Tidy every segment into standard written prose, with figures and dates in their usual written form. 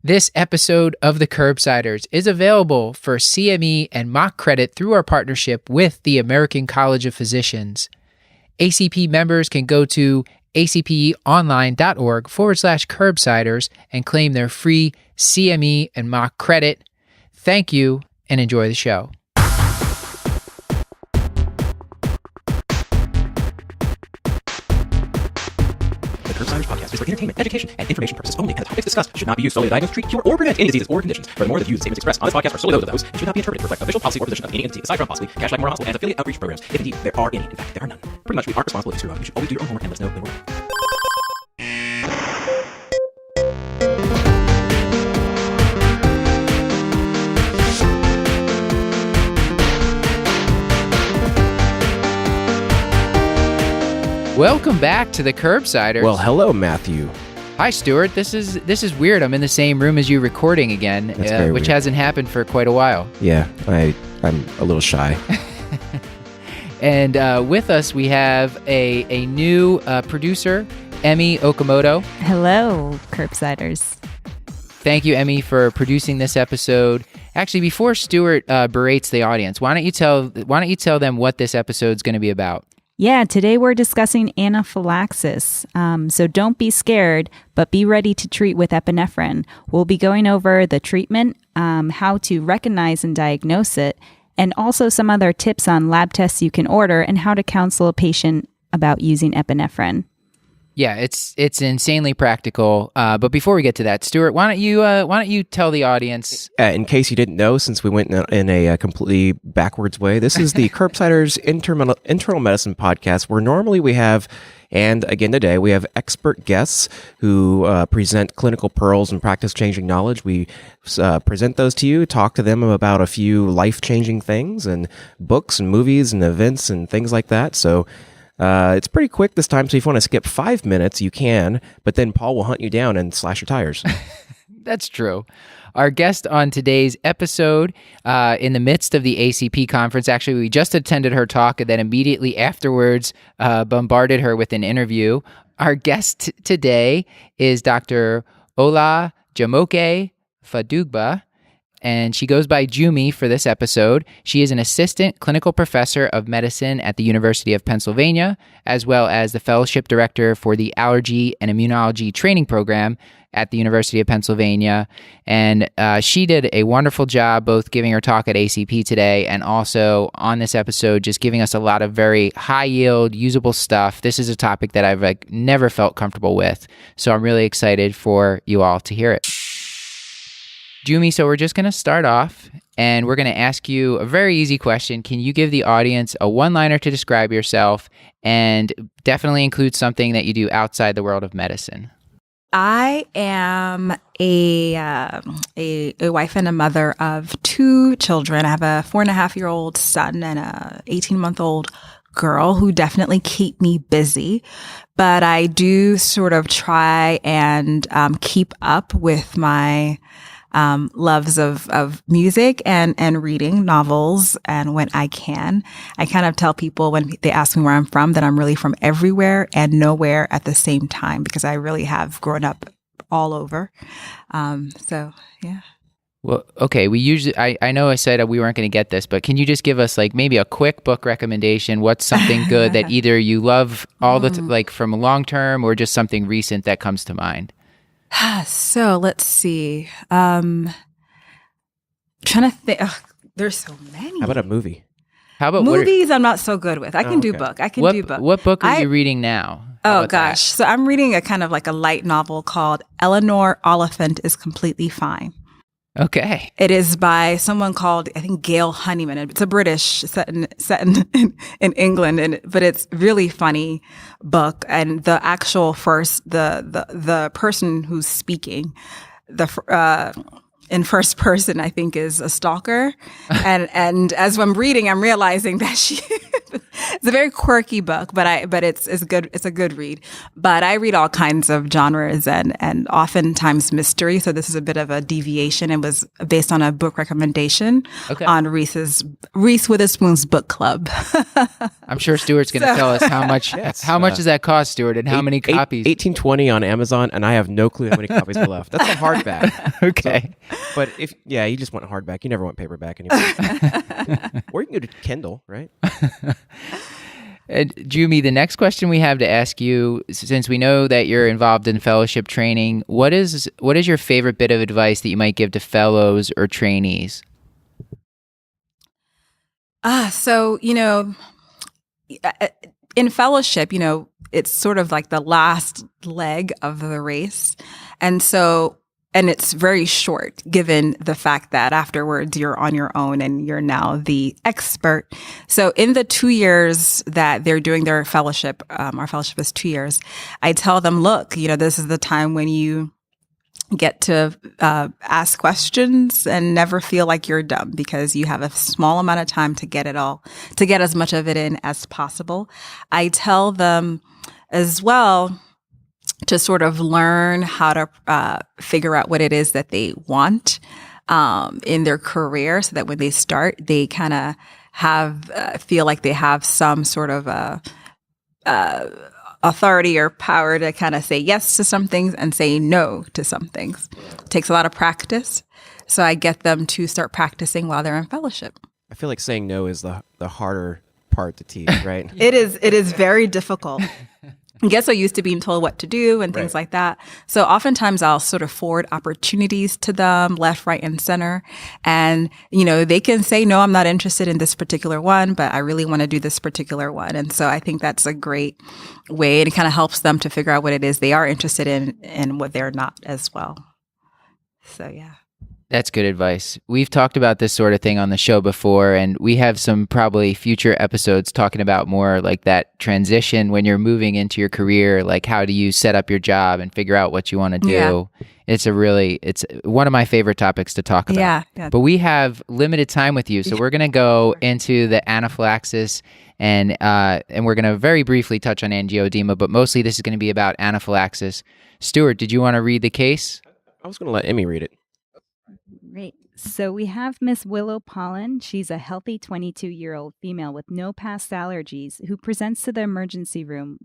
This episode of The Curbsiders is available for CME and mock credit through our partnership with the American College of Physicians. ACP members can go to acponline.org/curbsiders and claim their free CME and mock credit. Thank you and enjoy the show. Curbsiders podcast is for entertainment, education, and information purposes only, and the topics discussed should not be used solely to diagnose, treat, cure, or prevent any diseases or conditions. Furthermore, the views and statements expressed on this podcast are solely those of the host and should not be interpreted to reflect official policy or position of any entity aside from possibly Cash Like Moral Hospital and affiliate outreach programs. If indeed there are any, in fact, there are none. Pretty much, we aren't responsible if you screw up. You should always do your own homework and let us know when we're wrong. Welcome back to The Curbsiders. Well, hello, Matthew. Hi, Stuart. This is weird. I'm in the same room as you recording again, which weird. Hasn't happened for quite a while. Yeah, I'm a little shy. And with us, we have a new producer, Emmy Okamoto. Hello, Curbsiders. Thank you, Emmy, for producing this episode. Actually, before Stuart berates the audience, why don't you tell them what this episode's going to be about? Yeah, today we're discussing anaphylaxis. So don't be scared, but be ready to treat with epinephrine. We'll be going over the treatment, how to recognize and diagnose it, and also some other tips on lab tests you can order and how to counsel a patient about using epinephrine. Yeah, it's insanely practical. But before we get to that, Stuart, why don't you tell the audience? In case you didn't know, since we went in a completely backwards way, this is the Curbsiders Internal Medicine podcast, where normally we have, and again today, we have expert guests who present clinical pearls and practice-changing knowledge. We present those to you, talk to them about a few life-changing things and books and movies and events and things like that. So it's pretty quick this time, so if you want to skip 5 minutes, you can, but then Paul will hunt you down and slash your tires. That's true. Our guest on today's episode, in the midst of the ACP conference, actually, we just attended her talk and then immediately afterwards bombarded her with an interview. Our guest today is Dr. Olajumoke Fadugba, and she goes by Jumi for this episode. She is an assistant clinical professor of medicine at the University of Pennsylvania, as well as the fellowship director for the Allergy and Immunology Training Program at the University of Pennsylvania. And she did a wonderful job both giving her talk at ACP today and also on this episode, just giving us a lot of very high-yield, usable stuff. This is a topic that I've never felt comfortable with, so I'm really excited for you all to hear it. Jumi, so we're just going to start off, and we're going to ask you a very easy question. Can you give the audience a one-liner to describe yourself, and definitely include something that you do outside the world of medicine? I am a wife and a mother of 2 children. I have a 4.5-year-old son and a 18-month-old girl who definitely keep me busy, but I do sort of try and keep up with my loves of music and reading novels. And when I can, I kind of tell people when they ask me where I'm from that I'm really from everywhere and nowhere at the same time, because I really have grown up all over. So, yeah. Well, okay. I know I said we weren't going to get this, but can you just give us maybe a quick book recommendation? What's something good that either you love all the from long term or just something recent that comes to mind? So let's see. Trying to think. There's so many. How about a movie? How about movies? I'm not so good with. I can do book. I can do book. What book are you reading now? Oh gosh. So I'm reading a kind of like a light novel called Eleanor Oliphant is Completely Fine. Okay. It is by someone called, I think, Gail Honeyman. It's a British set in England, but it's really funny book. And the actual the person who's speaking, in first person, I think, is a stalker. And as I'm reading, I'm realizing that It's a very quirky book, but it's good. It's a good read. But I read all kinds of genres and oftentimes mystery. So this is a bit of a deviation. It was based on a book recommendation on Reese Witherspoon's book club. I'm sure Stuart's going to tell us how much does that cost, Stuart, and how many copies? 1820 on Amazon, and I have no clue how many copies are left. That's a hardback. Okay. So, but you just want hardback. You never want paperback anymore. Or you can go to Kindle, right? Jumi, the next question we have to ask you, since we know that you're involved in fellowship training, what is your favorite bit of advice that you might give to fellows or trainees? So, in fellowship, it's sort of like the last leg of the race. And it's very short, given the fact that afterwards you're on your own and you're now the expert. So in the 2 years that they're doing their fellowship, our fellowship is 2 years, I tell them, look, this is the time when you get to ask questions and never feel like you're dumb, because you have a small amount of time to get as much of it in as possible. I tell them as well to sort of learn how to figure out what it is that they want in their career, so that when they start, they kind of feel like they have some sort of authority or power to kind of say yes to some things and say no to some things. It takes a lot of practice. So I get them to start practicing while they're in fellowship. I feel like saying no is the harder part to teach, right? It is very difficult. I get so used to being told what to do and things like that. So oftentimes I'll sort of forward opportunities to them left, right, and center. And, they can say, no, I'm not interested in this particular one, but I really want to do this particular one. And so I think that's a great way. And it kind of helps them to figure out what it is they are interested in and what they're not as well. So, yeah. That's good advice. We've talked about this sort of thing on the show before, and we have some probably future episodes talking about more like that transition when you're moving into your career, like how do you set up your job and figure out what you want to do. Yeah. It's one of my favorite topics to talk about. Yeah. But we have limited time with you, so we're going to go into the anaphylaxis and we're going to very briefly touch on angioedema, but mostly this is going to be about anaphylaxis. Stuart, did you want to read the case? I was going to let Emmy read it. Great. So we have Miss Willow Pollen. She's a healthy 22-year-old female with no past allergies who presents to the emergency room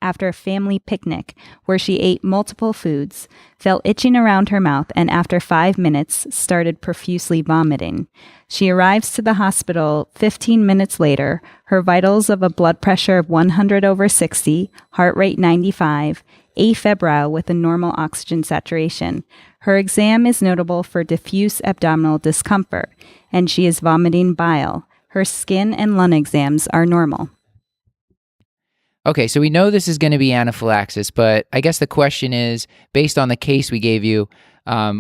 after a family picnic where she ate multiple foods, felt itching around her mouth, and after 5 minutes started profusely vomiting. She arrives to the hospital 15 minutes later, her vitals of a blood pressure of 100/60, heart rate 95, afebrile with a normal oxygen saturation. Her exam is notable for diffuse abdominal discomfort, and she is vomiting bile. Her skin and lung exams are normal. Okay, so we know this is going to be anaphylaxis, but I guess the question is, based on the case we gave you,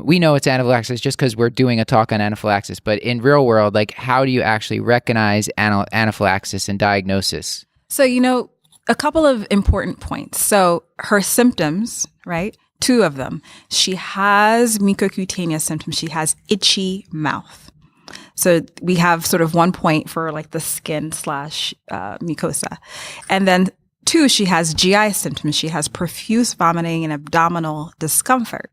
we know it's anaphylaxis just because we're doing a talk on anaphylaxis, but in real world, like how do you actually recognize anaphylaxis and diagnosis? So, a couple of important points. So her symptoms, right? 2 of them. She has mucocutaneous symptoms. She has itchy mouth. So we have sort of 1 point for like the skin / mucosa. And then 2, she has GI symptoms. She has profuse vomiting and abdominal discomfort.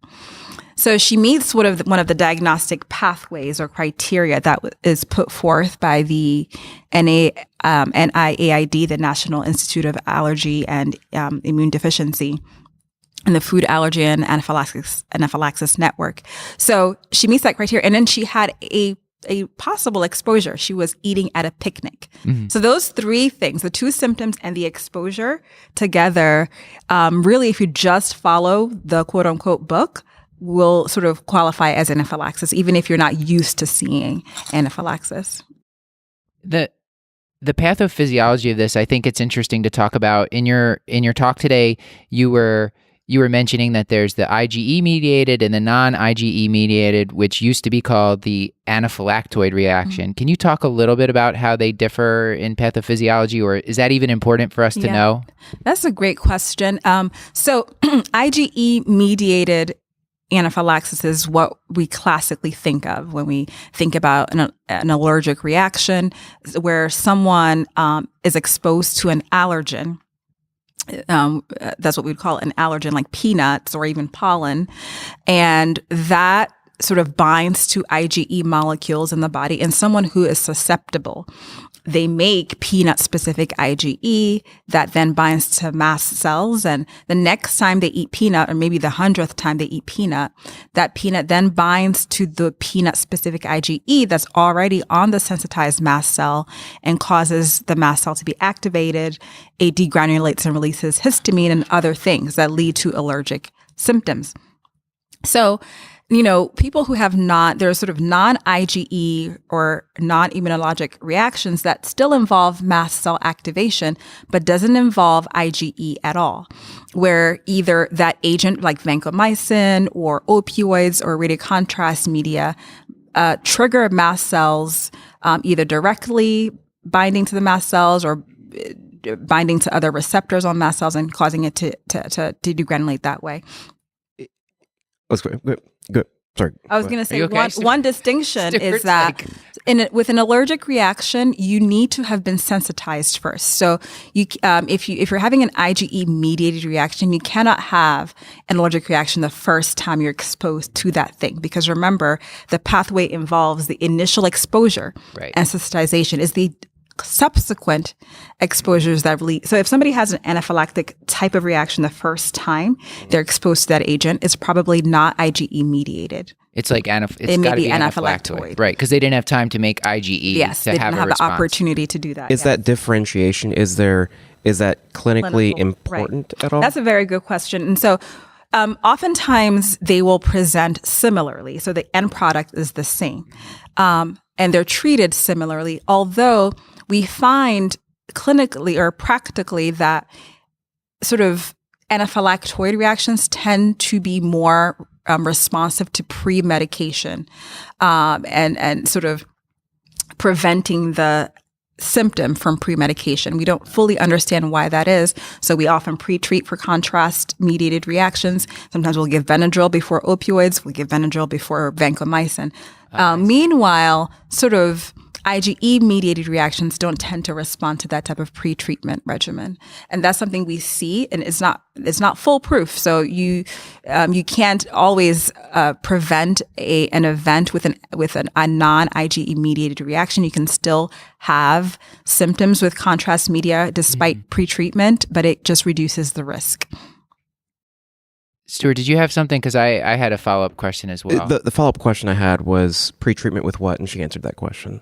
So she meets one of the diagnostic pathways or criteria that is put forth by the NIAID, the National Institute of Allergy and Immune Deficiency, and the Food Allergy and Anaphylaxis Network. So she meets that criteria, and then she had a possible exposure. She was eating at a picnic. Mm-hmm. So those 3 things, the 2 symptoms and the exposure together, really, if you just follow the quote unquote book, will sort of qualify as anaphylaxis, even if you're not used to seeing anaphylaxis. The pathophysiology of this, I think it's interesting to talk about. In your talk today, you were mentioning that there's the IgE mediated and the non-IgE mediated, which used to be called the anaphylactoid reaction. Mm-hmm. Can you talk a little bit about how they differ in pathophysiology, or is that even important for us to know? That's a great question. So IgE mediated anaphylaxis is what we classically think of when we think about an allergic reaction, where someone is exposed to an allergen. That's what we'd call an allergen, like peanuts or even pollen. And that sort of binds to IgE molecules in the body. And someone who is susceptible, they make peanut-specific IgE that then binds to mast cells. And the next time they eat peanut, or maybe the 100th time they eat peanut, that peanut then binds to the peanut-specific IgE that's already on the sensitized mast cell and causes the mast cell to be activated. It degranulates and releases histamine and other things that lead to allergic symptoms. So, people who have there are sort of non-IgE or non-immunologic reactions that still involve mast cell activation, but doesn't involve IgE at all, where either that agent like vancomycin or opioids or radiocontrast media trigger mast cells either directly binding to the mast cells or binding to other receptors on mast cells and causing it to degranulate that way. Let's go. Good. Sorry. I was going to say okay, one distinction is that with an allergic reaction, you need to have been sensitized first. So if you're having an IgE mediated reaction, you cannot have an allergic reaction the first time you're exposed to that thing, because remember, the pathway involves the initial exposure, right, and sensitization is the subsequent exposures that lead. So if somebody has an anaphylactic type of reaction the first time they're exposed to that agent, it's probably not IgE mediated. It's like it may be anaphylactoid. Right, because they didn't have time to make IgE yes, to they have didn't a have response. the opportunity to do that. Is that differentiation, is that clinically important at all? That's a very good question. And so oftentimes they will present similarly. So the end product is the same. And they're treated similarly, although we find clinically or practically that sort of anaphylactoid reactions tend to be more responsive to pre-medication and sort of preventing the symptom from pre-medication. We don't fully understand why that is, so we often pre-treat for contrast-mediated reactions. Sometimes we'll give Benadryl before opioids. We'll give Benadryl before vancomycin. Meanwhile, sort of IgE-mediated reactions don't tend to respond to that type of pre-treatment regimen, and that's something we see, and it's not foolproof. So you can't always prevent an event with a non-IgE-mediated reaction. You can still have symptoms with contrast media despite pre-treatment, but it just reduces the risk. Stuart, did you have something? Because I had a follow-up question as well. The follow-up question I had was pre-treatment with what, and she answered that question.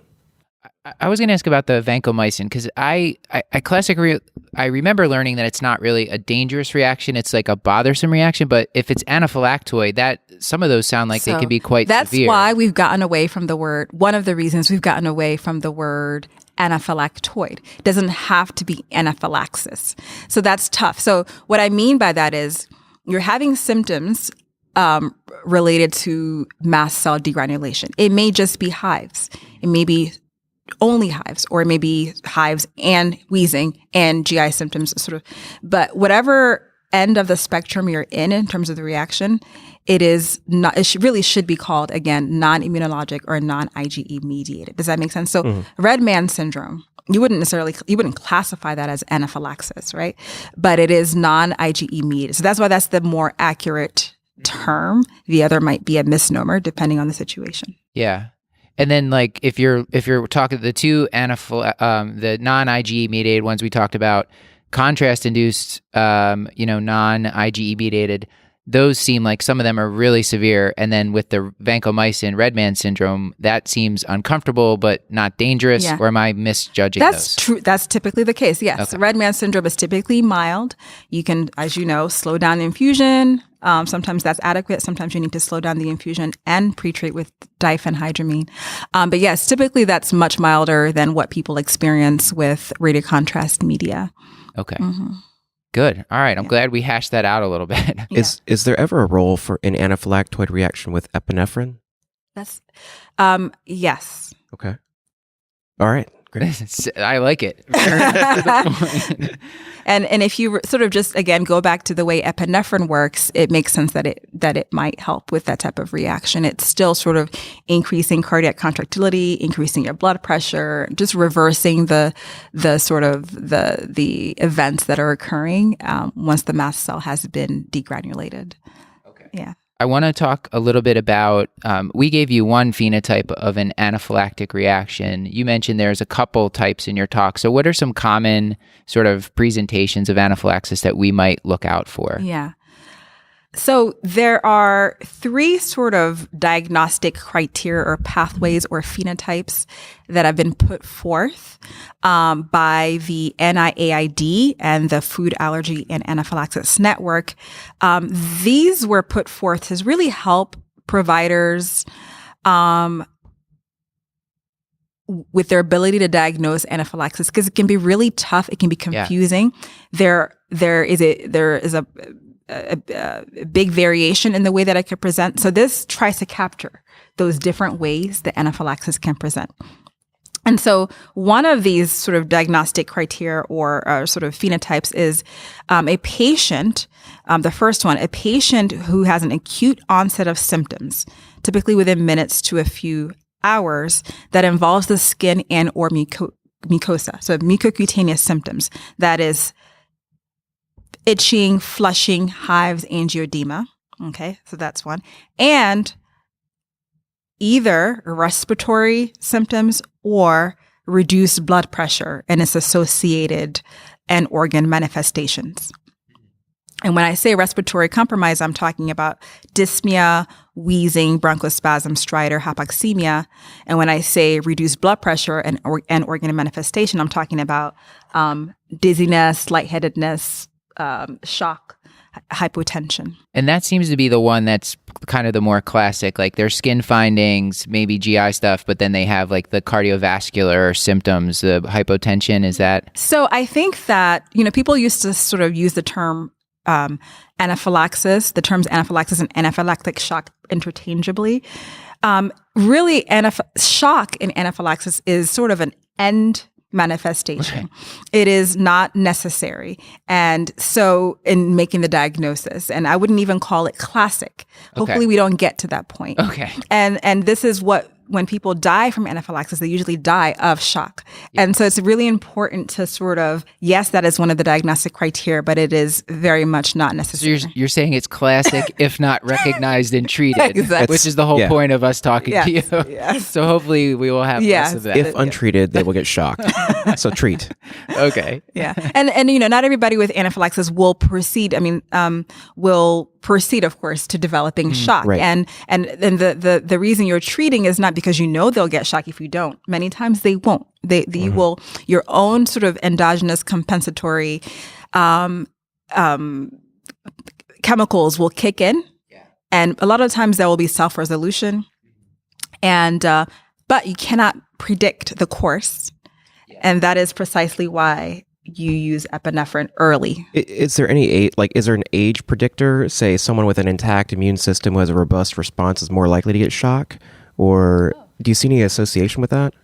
I was going to ask about the vancomycin, because I remember learning that it's not really a dangerous reaction. It's like a bothersome reaction. But if it's anaphylactoid, that some of those sound like they can be quite severe. That's why we've gotten away from the word. One of the reasons we've gotten away from the word anaphylactoid. It doesn't have to be anaphylaxis. So that's tough. So what I mean by that is you're having symptoms related to mast cell degranulation. It may just be hives. It may be only hives, or it may be hives and wheezing and GI symptoms, sort of. But whatever end of the spectrum you're in terms of the reaction, it is not. Really should be called, again, non-immunologic or non-IgE mediated. Does that make sense? So red man syndrome, you wouldn't classify that as anaphylaxis, right? But it is non-IgE mediated. So that's why that's the more accurate term. The other might be a misnomer depending on the situation. Yeah. And then, like, if you're talking the two the non-IgE mediated ones we talked about, contrast induced, non-IgE mediated, those seem like some of them are really severe. And then with the vancomycin red man syndrome, that seems uncomfortable but not dangerous. Yeah. Or am I misjudging those? That's true. That's typically the case. Yes. Okay. Red man syndrome is typically mild. You can, as you know, slow down the infusion. Sometimes that's adequate. Sometimes you need to slow down the infusion and pre-treat with diphenhydramine. But yes, typically that's much milder than what people experience with radiocontrast media. Okay. Mm-hmm. Good. All right. I'm glad we hashed that out a little bit. Yeah. Is there ever a role for an anaphylactoid reaction with epinephrine? That's yes. Okay. All right. Great. I like it. Very much to the point. And if you sort of just, again, go back to the way epinephrine works, it makes sense that it might help with that type of reaction. It's still sort of increasing cardiac contractility, increasing your blood pressure, just reversing the events that are occurring once the mast cell has been degranulated. Okay. Yeah. I want to talk a little bit about, we gave you one phenotype of an anaphylactic reaction. You mentioned there's a couple types in your talk. So what are some common sort of presentations of anaphylaxis that we might look out for? Yeah. So there are three sort of diagnostic criteria or pathways or phenotypes that have been put forth by the NIAID and the Food Allergy and Anaphylaxis Network. These were put forth to really help providers with their ability to diagnose anaphylaxis, because it can be really tough. It can be confusing. Yeah. There is a big variation in the way that I could present. So this tries to capture those different ways that anaphylaxis can present. And so one of these sort of diagnostic criteria or sort of phenotypes is a patient, the first one, a patient who has an acute onset of symptoms, typically within minutes to a few hours, that involves the skin and or mucosa. So mucocutaneous symptoms, that is itching, flushing, hives, angioedema. Okay, so that's one. And either respiratory symptoms or reduced blood pressure and its associated and organ manifestations. And when I say respiratory compromise, I'm talking about dyspnea, wheezing, bronchospasm, stridor, hypoxemia. And when I say reduced blood pressure and organ manifestation, I'm talking about dizziness, lightheadedness, shock, hypotension. And that seems to be the one that's kind of the more classic, like their skin findings, maybe GI stuff, but then they have like the cardiovascular symptoms, the hypotension. Is that? So I think that, people used to sort of use the term anaphylaxis, the terms anaphylaxis and anaphylactic shock interchangeably. Really, shock in anaphylaxis is sort of an end manifestation. Okay. It is not necessary. And so in making the diagnosis, and I wouldn't even call it classic. Hopefully we don't get to that point. Okay. And this is when people die from anaphylaxis, they usually die of shock. Yeah. And so it's really important to sort of, yes, that is one of the diagnostic criteria, but it is very much not necessary. So you're saying it's classic, if not recognized and treated, exactly. Which is the whole point of us talking to you. Yes. So hopefully we will have less of that. If untreated, they will get shocked. So treat. Okay. Yeah. And not everybody with anaphylaxis will proceed. Will proceed, of course, to developing shock. Right. And the reason you're treating is not because they'll get shock if you don't. Many times they won't. They will, your own sort of endogenous compensatory chemicals will kick in. Yeah. And a lot of times there will be self-resolution. And but you cannot predict the course. Yeah. And that is precisely why you use epinephrine early. Is there any age, is there an age predictor? Say someone with an intact immune system who has a robust response is more likely to get shock? Or do you see any association with that?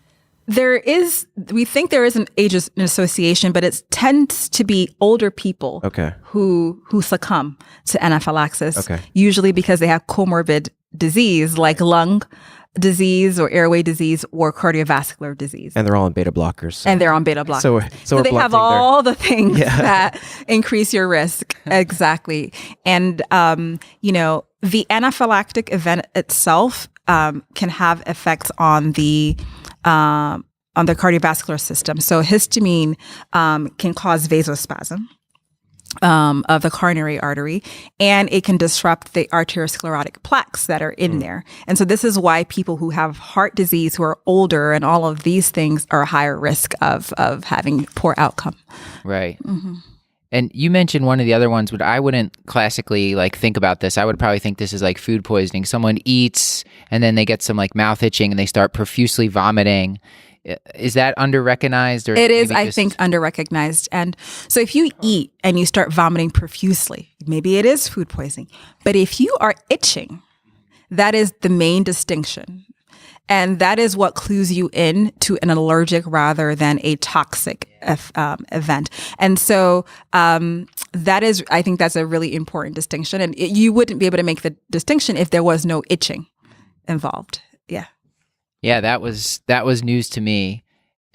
We think there is an age association, but it tends to be older people who succumb to anaphylaxis, usually because they have comorbid disease like lung disease or airway disease or cardiovascular disease. And they're all on beta blockers. And they're on beta blockers. So they have all the things that increase your risk. Exactly. And, the anaphylactic event itself can have effects on the cardiovascular system. So histamine can cause vasospasm of the coronary artery, and it can disrupt the arteriosclerotic plaques that are in there. And so this is why people who have heart disease, who are older, and all of these things are a higher risk of having poor outcome. Right. Mm-hmm. And you mentioned one of the other ones, but I wouldn't classically think about this. I would probably think this is like food poisoning. Someone eats and then they get some mouth itching and they start profusely vomiting. Is that under-recognized? Or it is, I think, under-recognized. And so if you eat and you start vomiting profusely, maybe it is food poisoning. But if you are itching, that is the main distinction. And that is what clues you in to an allergic rather than a toxic event. And so I think that's a really important distinction. And you wouldn't be able to make the distinction if there was no itching involved. Yeah. Yeah, that was news to me.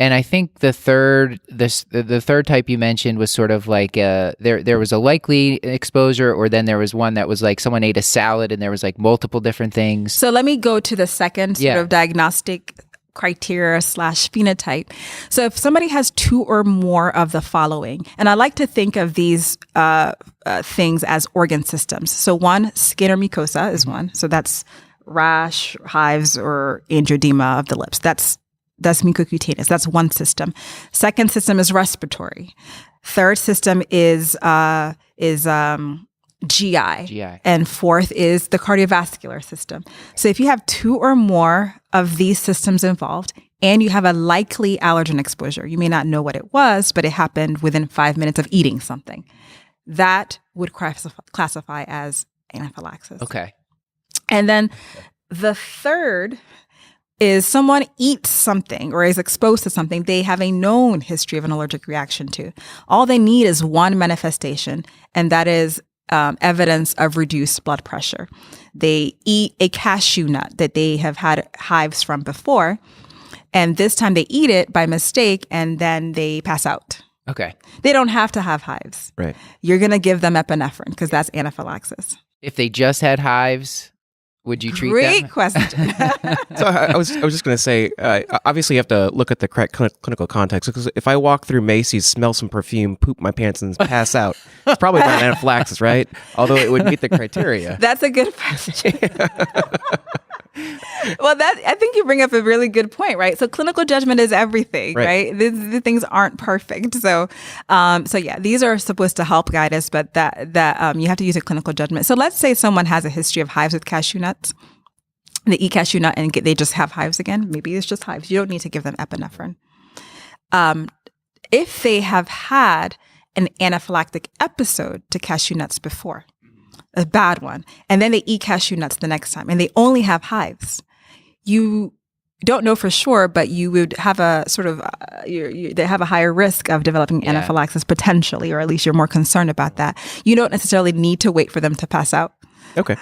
And I think the third type you mentioned was sort of like there was a likely exposure, or then there was one that was like someone ate a salad and there was like multiple different things. So let me go to the second sort of diagnostic criteria / phenotype. So if somebody has 2 or more of the following, and I like to think of these things as organ systems. So one, skin or mucosa is one. So that's rash, hives, or angioedema of the lips. That's mucocutaneous. That's one system. Second system is respiratory. Third system is GI. And fourth is the cardiovascular system. So if you have 2 or more of these systems involved and you have a likely allergen exposure, you may not know what it was, but it happened within 5 minutes of eating something, that would classify as anaphylaxis. Okay. And then the third is someone eats something or is exposed to something they have a known history of an allergic reaction to. All they need is one manifestation, and that is evidence of reduced blood pressure. They eat a cashew nut that they have had hives from before, and this time they eat it by mistake, and then they pass out. Okay. They don't have to have hives. Right. You're going to give them epinephrine because that's anaphylaxis. If they just had hives, would you treat them? Great question. So I was just going to say, obviously you have to look at the correct clinical context, because if I walk through Macy's, smell some perfume, poop my pants, and pass out, it's probably not anaphylaxis, right? Although it would meet the criteria. That's a good question. Well, I think you bring up a really good point, right? So clinical judgment is everything, right? The things aren't perfect. So yeah, these are supposed to help guide us, but that you have to use a clinical judgment. So let's say someone has a history of hives with cashew nuts. They eat cashew nut and they just have hives again. Maybe it's just hives. You don't need to give them epinephrine. If they have had an anaphylactic episode to cashew nuts before, a bad one, and then they eat cashew nuts the next time and they only have hives, you don't know for sure, but you would have a sort of they have a higher risk of developing anaphylaxis potentially, or at least you're more concerned about that. You don't necessarily need to wait for them to pass out. Okay.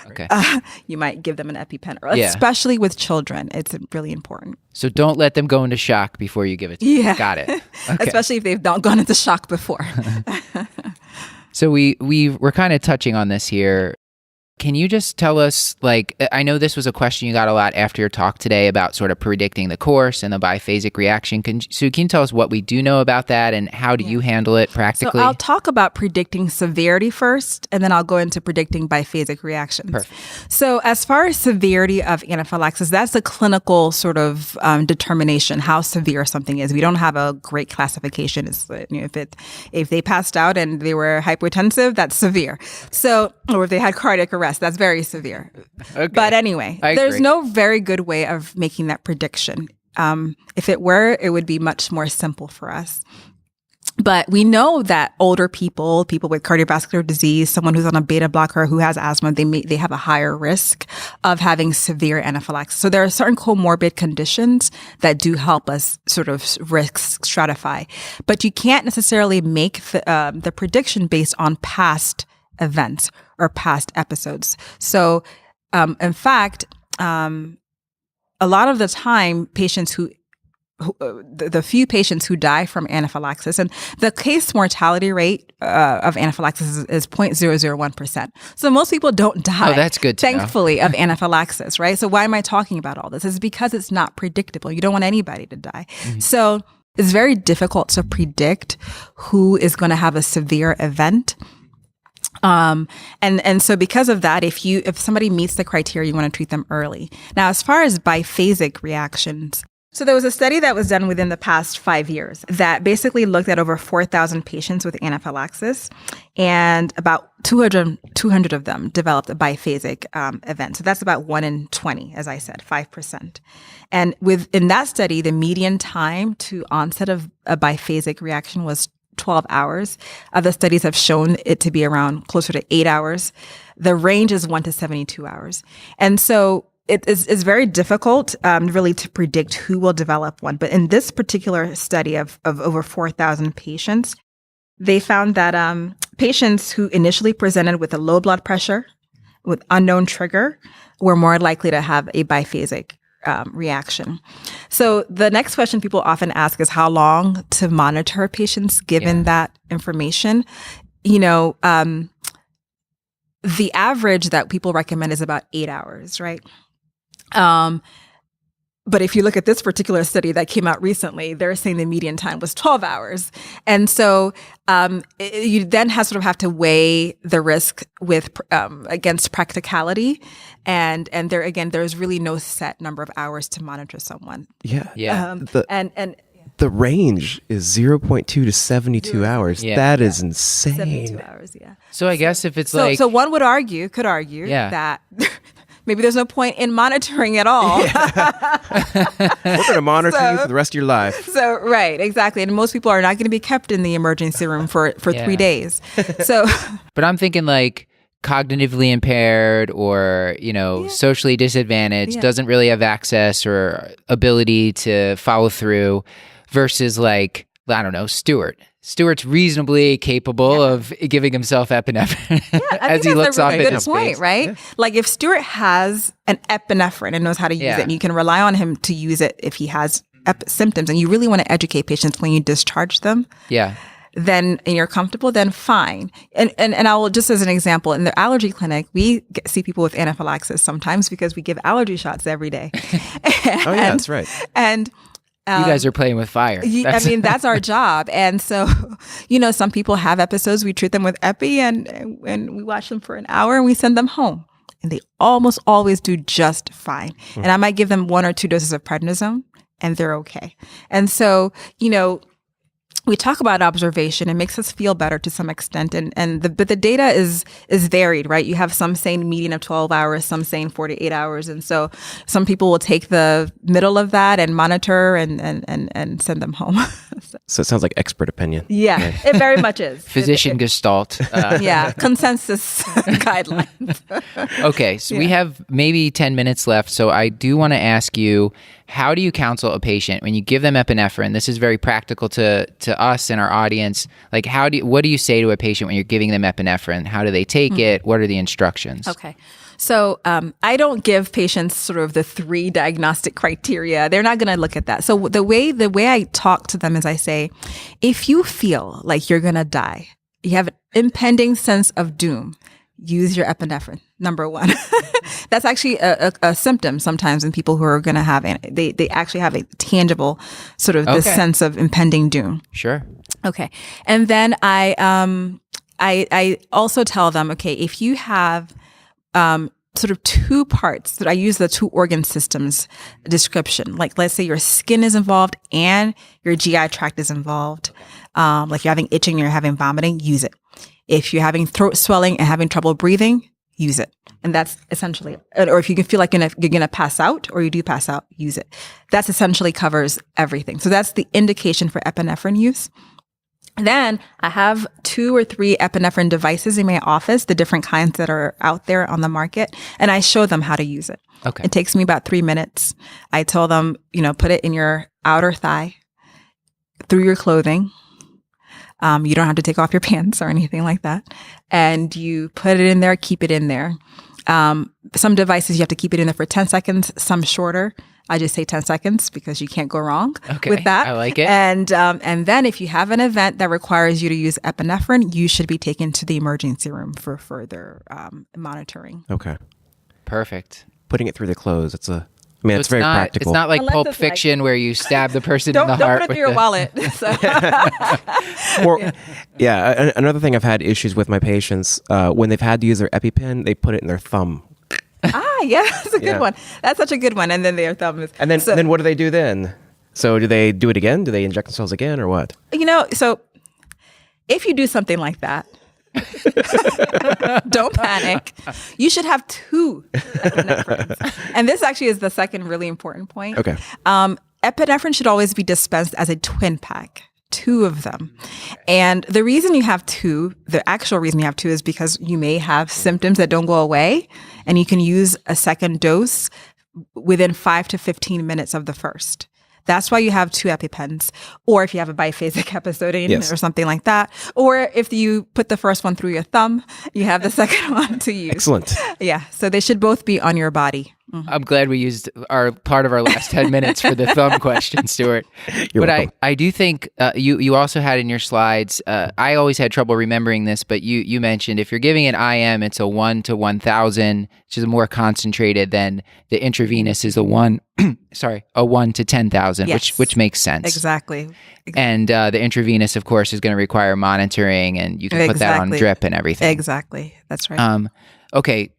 You might give them an EpiPen, especially with children. It's really important. So don't let them go into shock before you give it to them. Yeah. Got it. Okay. Especially if they've not gone into shock before. So we're kind of touching on this here. Can you just tell us, like, I know this was a question you got a lot after your talk today about sort of predicting the course and the biphasic reaction. Can you tell us what we do know about that and how do you handle it practically? So I'll talk about predicting severity first, and then I'll go into predicting biphasic reactions. Perfect. So as far as severity of anaphylaxis, that's a clinical sort of determination, how severe something is. We don't have a great classification. It's, if they passed out and they were hypotensive, that's severe. So, or if they had cardiac arrest, that's very severe. Okay. But anyway, there's no very good way of making that prediction. If it were, it would be much more simple for us. But we know that older people with cardiovascular disease, someone who's on a beta blocker, who has asthma, they have a higher risk of having severe anaphylaxis. So there are certain comorbid conditions that do help us sort of risk stratify. But you can't necessarily make the prediction based on past events or past episodes. So, in fact, a lot of the time, patients the few patients who die from anaphylaxis, and the case mortality rate of anaphylaxis is 0.001%. So most people don't die. Oh, that's good to know. Thankfully, of anaphylaxis, right? So why am I talking about all this? It's because it's not predictable. You don't want anybody to die. Mm-hmm. So it's very difficult to predict who is going to have a severe event. And so because of that, if somebody meets the criteria, you want to treat them early. Now, as far as biphasic reactions, so there was a study that was done within the past 5 years that basically looked at over 4,000 patients with anaphylaxis, and about 200 of them developed a biphasic event. So that's about 1 in 20, as I said, 5%. And in that study, the median time to onset of a biphasic reaction was 12 hours. Other studies have shown it to be around closer to 8 hours. The range is 1 to 72 hours. And so it's very difficult really to predict who will develop one. But in this particular study of over 4,000 patients, they found that patients who initially presented with a low blood pressure with unknown trigger were more likely to have a biphasic reaction. So the next question people often ask is how long to monitor patients given that information. You know, the average that people recommend is about 8 hours, right? But if you look at this particular study that came out recently, they're saying the median time was 12 hours. And so you then have to weigh the risk with against practicality. And there again, there's really no set number of hours to monitor someone. Yeah. The range is 0.2 to 72 hours. Yeah. That is insane. 72 hours, yeah. So I guess if it's So one could argue that maybe there's no point in monitoring at all. We're going to monitor you for the rest of your life. So, right, exactly. And most people are not going to be kept in the emergency room for 3 days. So, but I'm thinking like cognitively impaired or, socially disadvantaged, doesn't really have access or ability to follow through versus like, I don't know, Stuart. Stuart's reasonably capable of giving himself epinephrine as he looks off at his point, face. right? Yeah. Like if Stuart has an epinephrine and knows how to use it, and you can rely on him to use it if he has symptoms, and you really want to educate patients when you discharge them. Yeah. Then and you're comfortable, then fine. And I will just as an example, in the allergy clinic, we see people with anaphylaxis sometimes because we give allergy shots every day. That's right. And you guys are playing with fire. That's our job. And so, some people have episodes. We treat them with epi and we watch them for an hour and we send them home. And they almost always do just fine. And I might give them 1 or 2 doses of prednisone and they're okay. And so, we talk about observation. It makes us feel better to some extent. But the data is varied, right? You have some saying median of 12 hours, some saying 48 hours. And so some people will take the middle of that and monitor and send them home. So it sounds like expert opinion. Yeah, it very much is. Physician gestalt. Consensus guidelines. Okay, so we have maybe 10 minutes left. So I do want to ask you, how do you counsel a patient when you give them epinephrine? This is very practical to us and our audience. Like, what do you say to a patient when you're giving them epinephrine? How do they take it? What are the instructions? Okay. So I don't give patients sort of the 3 diagnostic criteria. They're not going to look at that. So the way I talk to them is I say, if you feel like you're going to die, you have an impending sense of doom, use your epinephrine, number 1. That's actually a symptom sometimes in people who are going to have, they actually have a tangible sort of this sense of impending doom. Sure. Okay. And then I also tell them, okay, if you have sort of 2 parts, that I use the 2 organ systems description. Like let's say your skin is involved and your GI tract is involved. Like you're having itching, you're having vomiting, use it. If you're having throat swelling and having trouble breathing, use it. And that's essentially, or if you can feel like you're going to pass out or you do pass out, use it. That's essentially covers everything. So that's the indication for epinephrine use. Then I have 2 or 3 epinephrine devices in my office, the different kinds that are out there on the market, and I show them how to use it. Okay. It takes me about 3 minutes. I tell them, put it in your outer thigh, through your clothing. You don't have to take off your pants or anything like that. And you put it in there, keep it in there. Some devices, you have to keep it in there for 10 seconds, some shorter. I just say 10 seconds because you can't go wrong with that. I like it. And then if you have an event that requires you to use epinephrine, you should be taken to the emergency room for further monitoring. Okay. Perfect. Putting it through the clothes, it's very practical. It's not like Unless Pulp it's like- Fiction where you stab the person in the Don't heart. put it through your wallet. So- Another thing I've had issues with my patients, when they've had to use their EpiPen, they put it in their thumb. Yeah, that's a good one. That's such a good one. And then their thumb is... And then what do they do then? So do they do it again? Do they inject themselves again or what? So if you do something like that, don't panic. You should have 2 epinephrines. And this actually is the second really important point. Okay. Epinephrine should always be dispensed as a twin pack. 2 of them. And the reason you have 2, the actual reason you have 2 is because you may have symptoms that don't go away and you can use a second dose within 5 to 15 minutes of the first. That's why you have 2 EpiPens, or if you have a biphasic episode Yes. or something like that, or if you put the first one through your thumb, you have the second one to use. Excellent. Yeah, so they should both be on your body. I'm glad we used part of our last 10 minutes for the thumb question, Stuart. You're But welcome. I do think you also had in your slides, I always had trouble remembering this, but you mentioned if you're giving an IM, it's a 1 to 1,000, which is more concentrated than the intravenous is a 1 to 10,000, Yes. which makes sense. Exactly. And the intravenous, of course, is going to require monitoring, and you can put that on Exactly. drip and everything. Exactly. That's right. Okay.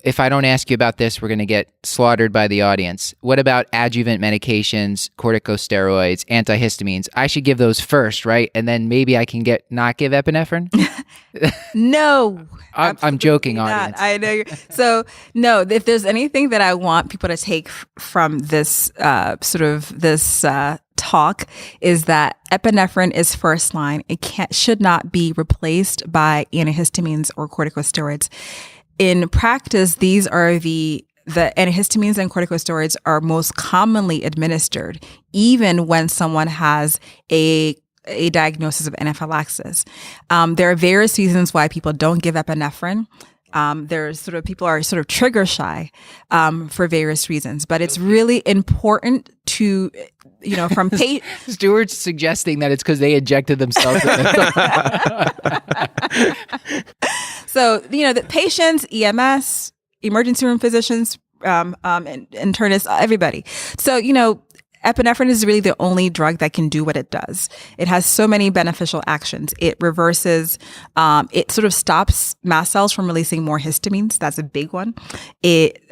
If I don't ask you about this, we're going to get slaughtered by the audience. What about adjuvant medications, corticosteroids, antihistamines? I should give those first, right? And then maybe I can not give epinephrine? No. I'm joking, Not. audience. I know. So, no, if there's anything that I want people to take from this talk is that epinephrine is first line. It should not be replaced by antihistamines or corticosteroids. In practice, these are the antihistamines and corticosteroids are most commonly administered, even when someone has a diagnosis of anaphylaxis. There are various reasons why people don't give epinephrine. People are sort of trigger shy for various reasons, but it's really important to, from Stuart's suggesting that it's because they injected themselves. So, the patients, EMS, emergency room physicians, internists, everybody. So, epinephrine is really the only drug that can do what it does. It has so many beneficial actions. It reverses, it sort of stops mast cells from releasing more histamines. That's a big one. It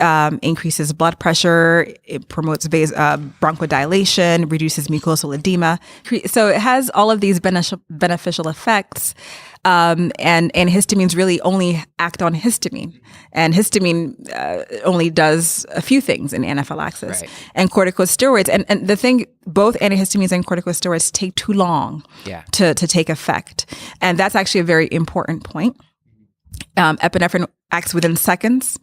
increases blood pressure. It promotes bronchodilation, reduces mucosal edema. So it has all of these beneficial effects. And histamines really only act on histamine. And histamine only does a few things in anaphylaxis. Right. And corticosteroids, and the thing, both antihistamines and corticosteroids take too long to take effect. And that's actually a very important point. Epinephrine acts within seconds,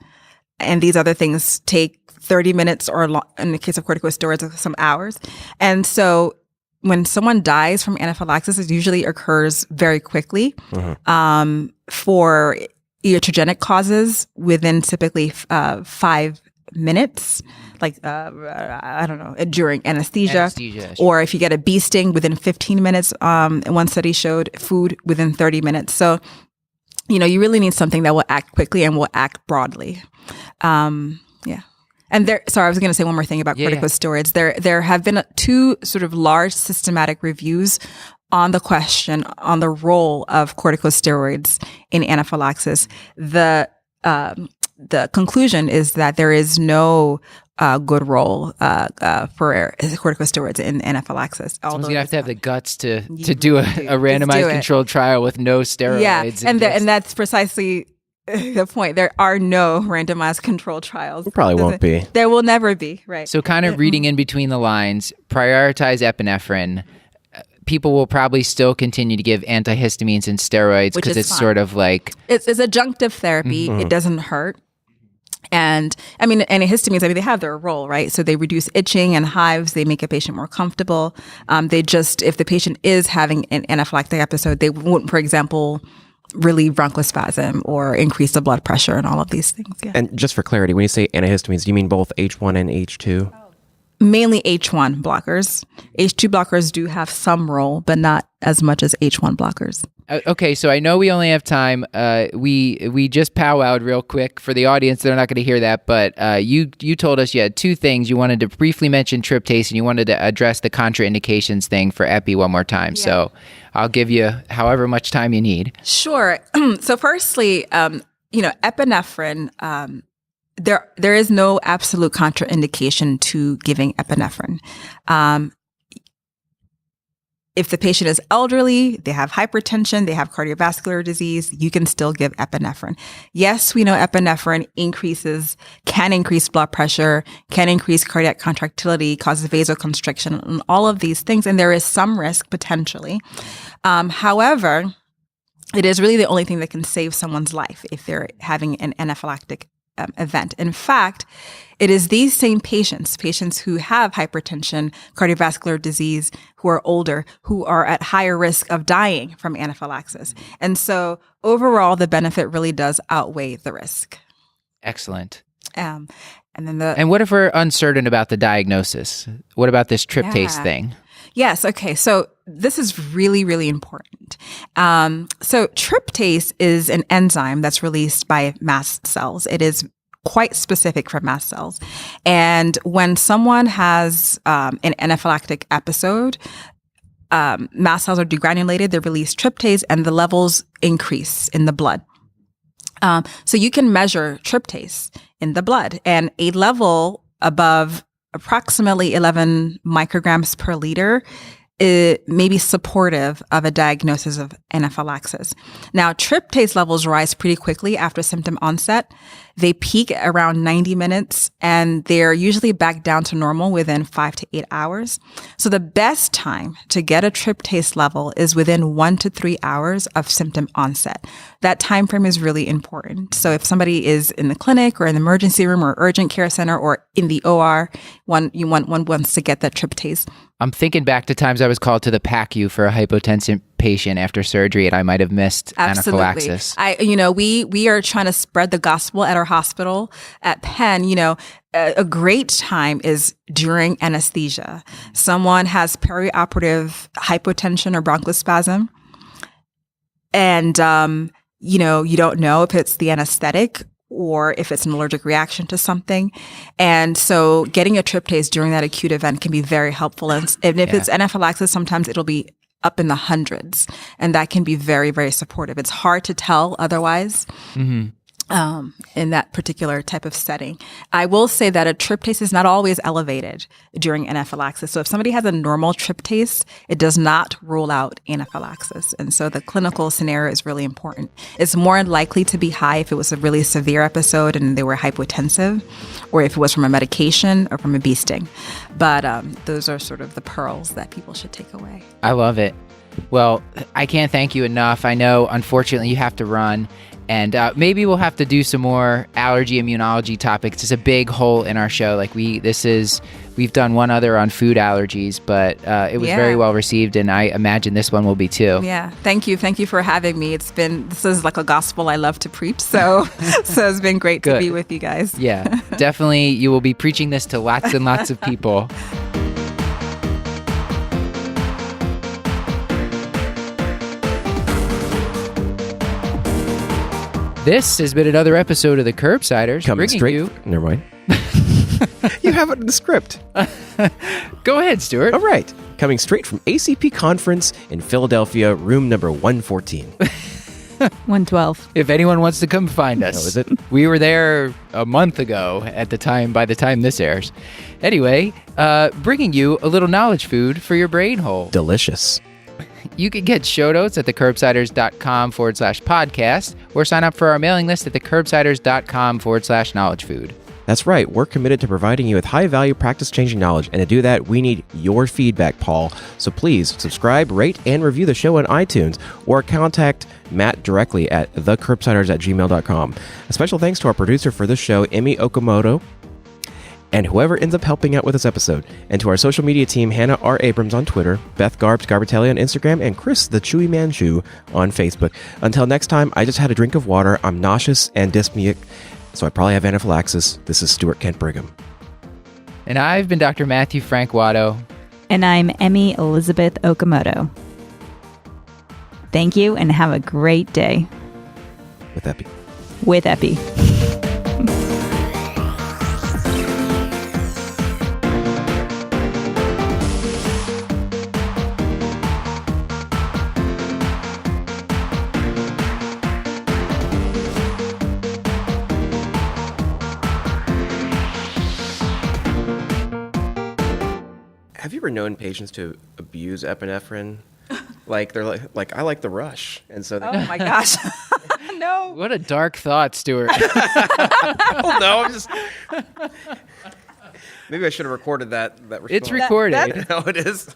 and these other things take 30 minutes or in the case of corticosteroids, some hours. And so when someone dies from anaphylaxis, it usually occurs very quickly. For iatrogenic causes, within typically 5 minutes, I don't know, during anesthesia, or if you get a bee sting within 15 minutes. One study showed food within 30 minutes. So, you really need something that will act quickly and will act broadly. And I was going to say one more thing about corticosteroids. There have been 2 sort of large systematic reviews on the question on the role of corticosteroids in anaphylaxis. The conclusion is that there is no good role for corticosteroids in anaphylaxis. Someone's gonna have to have the guts to do a randomized controlled trial with no steroids. Yeah, and that's precisely the point. There are no randomized controlled trials. There probably won't be. There will never be, right? So kind of reading in between the lines, prioritize epinephrine. People will probably still continue to give antihistamines and steroids because it's fine. Sort of like... It's adjunctive therapy. It doesn't hurt. And antihistamines, they have their role, right? So they reduce itching and hives. They make a patient more comfortable. If the patient is having an anaphylactic episode, they won't, for example, relieve bronchospasm or increase the blood pressure and all of these things. Yeah. And just for clarity, when you say antihistamines, do you mean both H1 and H2? Mainly H1 blockers. H2 blockers do have some role, but not as much as H1 blockers. Okay, so I know we only have time. We just powwowed real quick for the audience. They're not going to hear that, but you told us you had 2 things. You wanted to briefly mention tryptase, and you wanted to address the contraindications thing for epi one more time. Yeah. So I'll give you however much time you need. Sure. So firstly, epinephrine, there is no absolute contraindication to giving epinephrine. If the patient is elderly, they have hypertension, they have cardiovascular disease, you can still give epinephrine. Yes, we know epinephrine can increase blood pressure, can increase cardiac contractility, causes vasoconstriction, and all of these things. And there is some risk potentially. However, it is really the only thing that can save someone's life if they're having an anaphylactic event. In fact, it is these same patients who have hypertension, cardiovascular disease, who are older, who are at higher risk of dying from anaphylaxis. And so overall, the benefit really does outweigh the risk. Excellent. And what if we're uncertain about the diagnosis? What about this tryptase thing? Yes. Okay. So this is really, really important. So tryptase is an enzyme that's released by mast cells. It is quite specific for mast cells. And when someone has an anaphylactic episode, mast cells are degranulated, they release tryptase, and the levels increase in the blood. So you can measure tryptase in the blood, and a level above approximately 11 micrograms per liter, it may be supportive of a diagnosis of anaphylaxis. Now, tryptase levels rise pretty quickly after symptom onset. They peak around 90 minutes, and they're usually back down to normal within 5 to 8 hours. So the best time to get a tryptase level is within 1 to 3 hours of symptom onset. That time frame is really important. So if somebody is in the clinic or in the emergency room or urgent care center or in the OR, one wants to get that tryptase. I'm thinking back to times I was called to the PACU for a hypotensive patient after surgery, and I might have missed anaphylaxis. We are trying to spread the gospel at our hospital at Penn. A great time is during anesthesia. Someone has perioperative hypotension or bronchospasm, and you don't know if it's the anesthetic or if it's an allergic reaction to something. And so getting a tryptase during that acute event can be very helpful. And if it's anaphylaxis, sometimes it'll be up in the hundreds, and that can be very, very supportive. It's hard to tell otherwise. Mm-hmm. In that particular type of setting. I will say that a tryptase is not always elevated during anaphylaxis. So if somebody has a normal tryptase, it does not rule out anaphylaxis. And so the clinical scenario is really important. It's more likely to be high if it was a really severe episode and they were hypotensive, or if it was from a medication or from a bee sting. But those are sort of the pearls that people should take away. I love it. Well, I can't thank you enough. I know, unfortunately, you have to run. And maybe we'll have to do some more allergy immunology topics. It's a big hole in our show. We've done one other on food allergies, but it was very well received, and I imagine this one will be too. Yeah, thank you for having me. This is like a gospel I love to preach, so it's been great to be with you guys. Yeah, definitely. You will be preaching this to lots and lots of people. This has been another episode of the Curbsiders. Coming straight. Never mind. You have it in the script. Go ahead, Stuart. All right. Coming straight from ACP Conference in Philadelphia, room number 114. 112. If anyone wants to come find us. Oh, is it? We were there a month ago by the time this airs. Anyway, bringing you a little knowledge food for your brain hole. Delicious. You can get show notes at thecurbsiders.com/podcast or sign up for our mailing list at thecurbsiders.com/knowledgefood. That's right. We're committed to providing you with high-value, practice-changing knowledge. And to do that, we need your feedback, Paul. So please subscribe, rate, and review the show on iTunes or contact Matt directly at thecurbsiders@gmail.com. A special thanks to our producer for this show, Emi Okamoto, and whoever ends up helping out with this episode. And to our social media team, Hannah R. Abrams on Twitter, Beth Garbatelli on Instagram, and Chris the Chewy Manchu on Facebook. Until next time, I just had a drink of water. I'm nauseous and dyspneic, so I probably have anaphylaxis. This is Stuart Kent Brigham. And I've been Dr. Matthew Frank Watto. And I'm Emi Elizabeth Okamoto. Thank you, and have a great day. With Epi. With Epi. Have you ever known patients to abuse epinephrine? They're like I like the rush, and so. Oh my gosh! No. What a dark thought, Stuart. Oh no! I'm just. Maybe I should have recorded that response. It's recorded. No, it is.